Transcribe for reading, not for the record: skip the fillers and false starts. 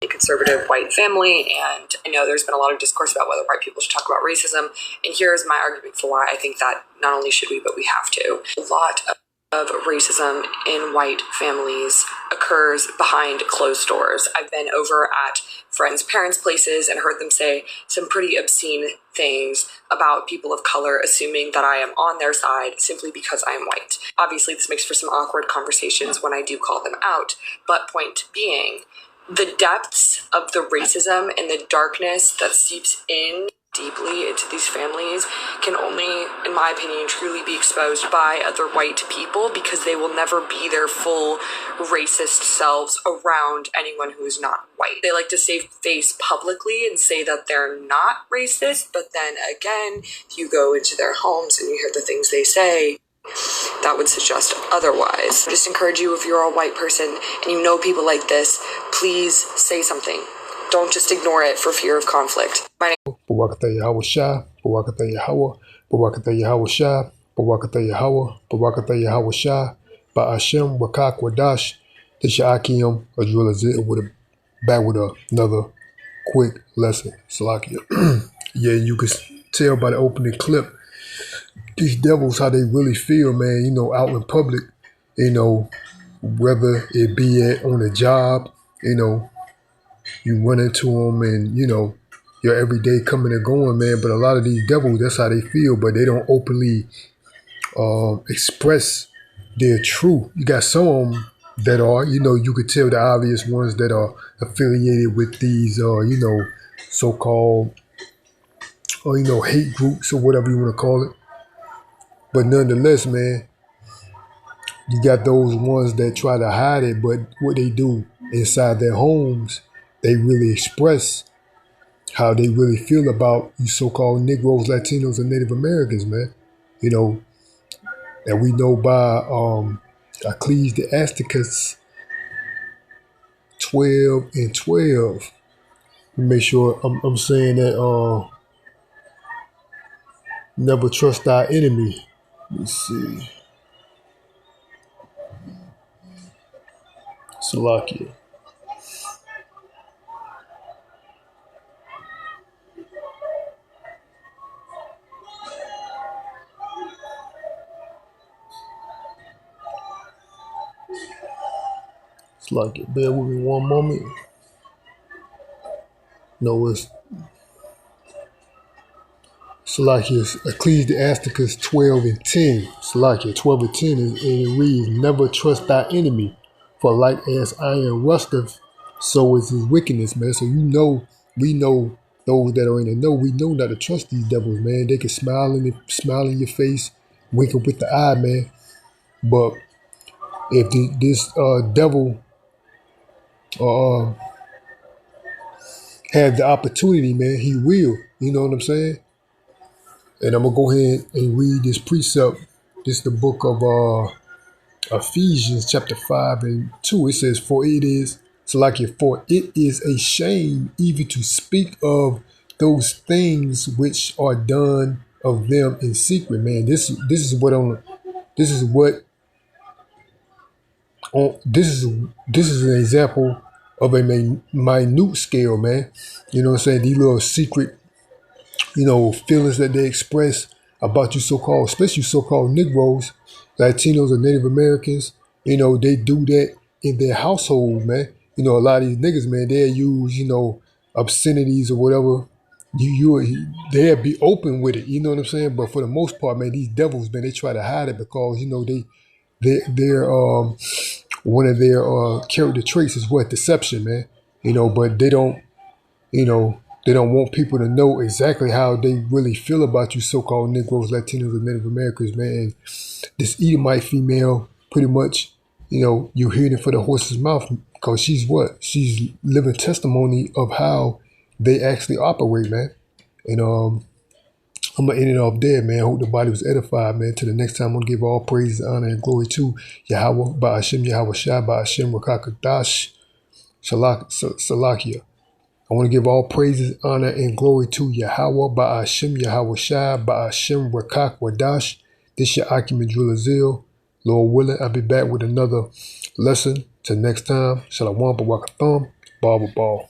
conservative white family, and I know there's been a lot of discourse about whether white people should talk about racism, and here's my argument for why I think that not only should we, but we have to. A lot of racism in white families occurs behind closed doors. I've been over at friends' parents' places and heard them say some pretty obscene things about people of color, assuming that I am on their side simply because I am white. Obviously, this makes for some awkward conversations when I do call them out, but point being, the depths of the racism and the darkness that seeps in deeply into these families can only, in my opinion, truly be exposed by other white people, because they will never be their full racist selves around anyone who is not white. They like to save face publicly and say that they're not racist, but then again, you go into their homes and you hear the things they say that would suggest otherwise. I just encourage you, if you're a white person and you know people like this, please say something. Don't just ignore it for fear of conflict. Barakatah Yahweh Shah, Barakatah Yahweh, Barakatah Yahweh Shah, Barakatah Yahweh, Barakatah Yahweh Shah, Ba'ashem, Rakak, Wadash, Tisha Akim, back with another quick lesson. Salakia. Yeah, you can tell by the opening clip, these devils, how they really feel, man, you know, out in public, you know, whether it be on a job, you know, you run into them and, you know, your everyday coming and going, man. But a lot of these devils, that's how they feel, but they don't openly express their truth. You got some of them that are, you know, you could tell the obvious ones that are affiliated with these, you know, so-called, you know, hate groups or whatever you want to call it. But nonetheless, man, you got those ones that try to hide it, but what they do inside their homes, they really express how they really feel about you so-called Negroes, Latinos, and Native Americans, man. You know, and we know by Ecclesiasticus 12 and 12. Make sure I'm saying that never trust thy enemy. Let me see. Salakia. Salakia. Bear with me one moment. No, it's Salakia, Ecclesiasticus 12 and 10. Salakia 12 and 10 and it reads, never trust thy enemy, for like as iron rusteth, so is his wickedness, man. So you know, we know those that are in the know, we know not to trust these devils, man. They can smile in your face, wink up with the eye, man. But if this devil had the opportunity, man, he will. You know what I'm saying? And I'm going to go ahead and read this precept. This is the book of Ephesians chapter 5 and 2. It says, for it is a shame even to speak of those things which are done of them in secret, man. This is an example of a minute scale, man. You know what I'm saying? These little secret, you know, feelings that they express about you so-called, especially so-called Negroes, Latinos, or Native Americans. You know, they do that in their household, man. You know, a lot of these niggas, man, they'll use, you know, obscenities or whatever. They'll be open with it, you know what I'm saying? But for the most part, man, these devils, man, they try to hide it because, you know, they're one of their character traits is what? Deception, man. You know, but they don't, you know, they don't want people to know exactly how they really feel about you so-called Negroes, Latinos, and Native Americans, man. And this Edomite female, pretty much, you know, you're hearing it for the horse's mouth because she's what? She's living testimony of how they actually operate, man. And I'm going to end it off there, man. I hope the body was edified, man. Till the next time, I'm going to give all praise, honor, and glory to Yahweh, Ba'ashem, Yahweh Shai, Ba'ashem, Rakakadash, Salakia. I want to give all praises, honor, and glory to Yahweh, Ba'ashem, Yahweh Shai, Ba'ashem, Rakak, Wadash. This your Akim and Drillazil. Lord willing, I'll be back with another lesson. Till next time, Shalom, Barakatham. Barber Ball.